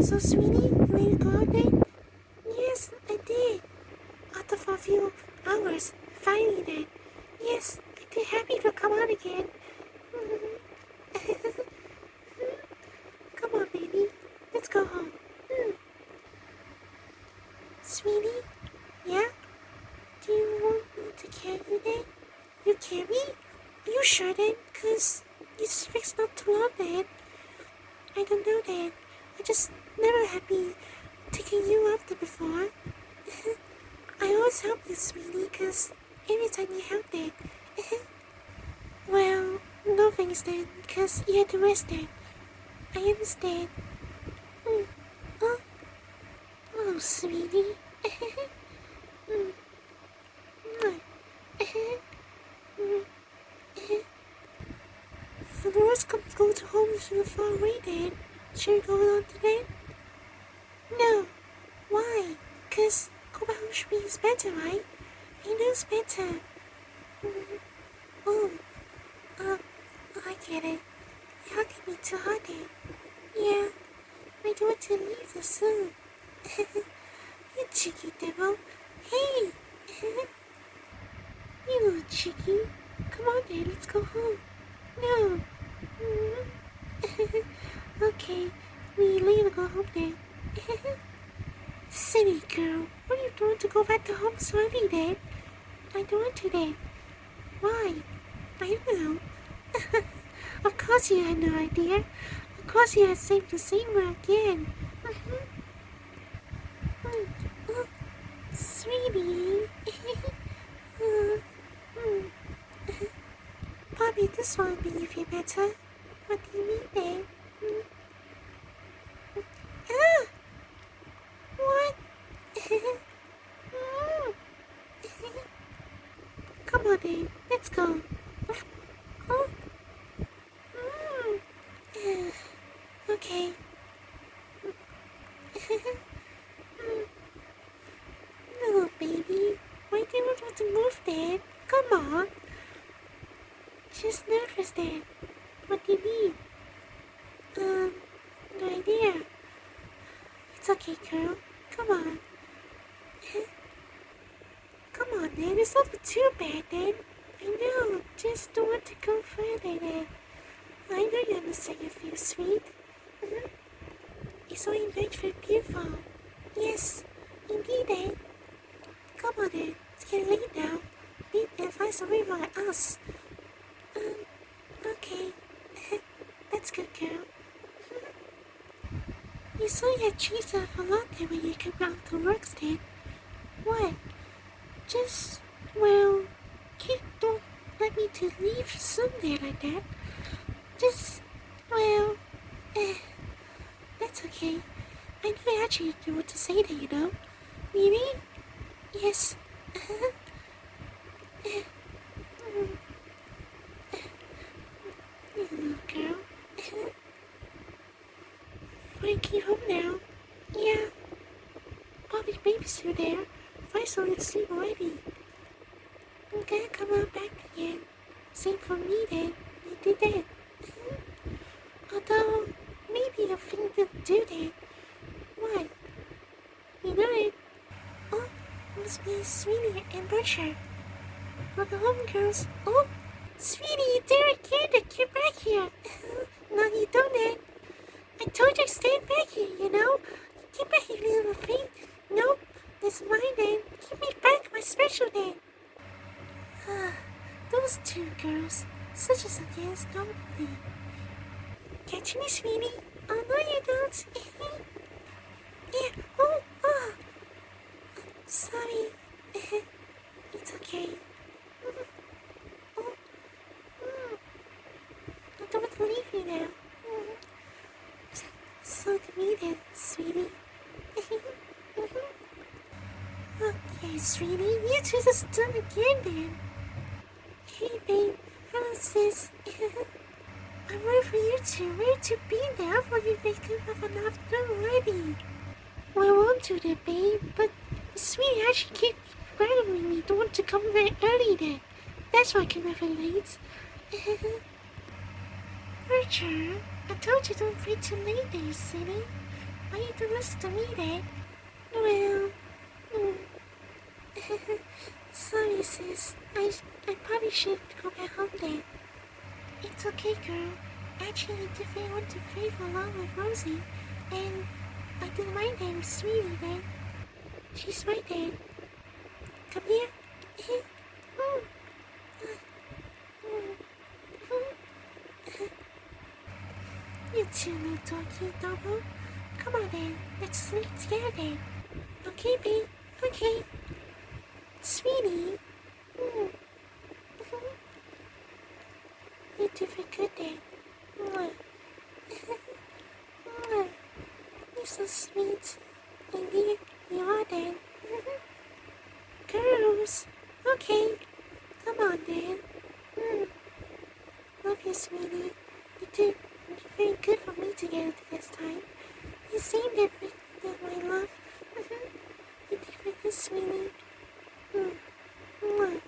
So, sweetie, you ready to go out then? Yes, I did. After for a few hours, finally then. Yes, I did happy to come out again. Come on, baby. Let's go home. Sweetie? Yeah? Do you want me to carry you then? You carry me? Are you sure then? 'Cause you fixed not too long then. I don't know then. I just never had been taking you up there before. I always help you, sweetie, 'cause every time you help then. Well, no thanks then, 'cause you had to rest then. I understand. Oh, sweetie. For the rest comes go to home to the far away then. Should we go on today? No. Why? 'Cause go back home should be better, right? He knows better. Oh, I get it. You're hugging me too hard then. Yeah, I don't want to leave you soon. You cheeky devil. Hey! You little cheeky. Come on then, let's go home. No. Okay, we later go home then. Silly girl, what are you doing to go back to home so early then? I don't want to then. Why? I don't know. Of course you had no idea. Of course you had saved the same word again. Sweetie. Bobby, this won't make you feel better. What do you mean then? What? Come on then, let's go. Okay. No, baby. Why do you want to move then? Come on. She's nervous then. What do you mean? No idea. It's okay, girl. Come on. Come on then, it's not too bad then. I know, just don't want to go further then. I know you understand you feel sweet. It's so very beautiful. Yes, indeed then. Come on then, it's getting late now. Need advice away from us. Okay. That's good, girl. You saw you had cheese up a lot there when you came out to work then. What? Just, well, you don't let me to leave soon there like that. Just, well, that's okay. I knew actually knew what to say there, you know. Maybe? Yes. You little girl. I came home now. Yeah. Bobby's babysitter there. If I saw you sleep already. I'm gonna come out back again. Same for me then. You did that. Although, maybe a thing to do that. What? You know it. Oh, must be Sweetie and Berto. Welcome home, girls. Oh, Sweetie, you dare again to get back here. No, you don't then. I told you to stay back here, you know. Get back here, little thing. Nope, that's mine then. Give me back my special then. Those two girls, such as against nobody. Catch me, Sweetie. Oh, no, you don't. Yeah, oh. Sorry. It's okay. I don't want to leave you now. So committed, sweetie. Okay, sweetie, you two just done again then. Hey, babe. Hello, sis. I'm worried for you two. Where to be now for you they could have an afternoon already? Well, I want to then, babe, but sweetie actually keeps bothering me. Don't want to come very early then. That's why I came over late. Berto, I told you don't be too late there, silly. Why you don't listen to me then? Well, mm. Sorry sis, I probably should go back home then. It's okay girl. Actually, I definitely want to pray along with Rosie, and I don't mind that with Sweetie then. She's right there. Come here. Mm. You two little doggy double. Come on then, let's sleep together then. Okay, babe. Okay. Sweetie. Mm. You do feel good then. Mwah. Mwah. You're so sweet. Indeed, you are then. Girls. Okay. Come on then. Love you, sweetie. You did very good for me to get it this time. You seemed everything, my love. You did very good, sweetie. Mwah.